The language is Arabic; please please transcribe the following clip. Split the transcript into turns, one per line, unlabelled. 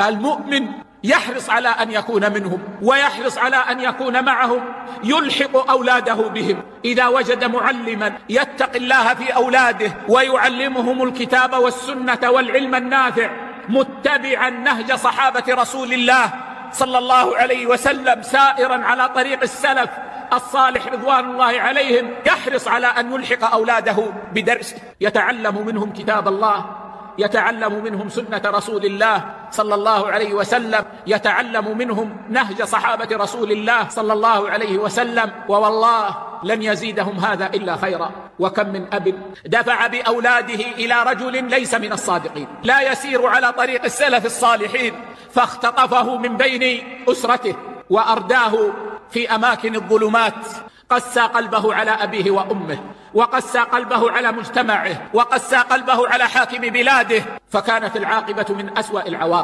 المؤمن يحرص على أن يكون منهم ويحرص على أن يكون معهم، يلحق أولاده بهم. إذا وجد معلما يتقي الله في أولاده ويعلمهم الكتاب والسنة والعلم النافع متبعا نهج صحابة رسول الله صلى الله عليه وسلم سائرا على طريق السلف الصالح رضوان الله عليهم، يحرص على أن يلحق أولاده بدرسه، يتعلم منهم كتاب الله، يتعلم منهم سنة رسول الله صلى الله عليه وسلم، يتعلم منهم نهج صحابة رسول الله صلى الله عليه وسلم، ووالله لن يزيدهم هذا إلا خيرا. وكم من أب دفع بأولاده إلى رجل ليس من الصادقين، لا يسير على طريق السلف الصالحين، فاختطفه من بين أسرته وأرداه في أماكن الظلمات، قسى قلبه على أبيه وأمه، وقسى قلبه على مجتمعه، وقسى قلبه على حاكم بلاده، فكانت العاقبة من أسوأ العواقب.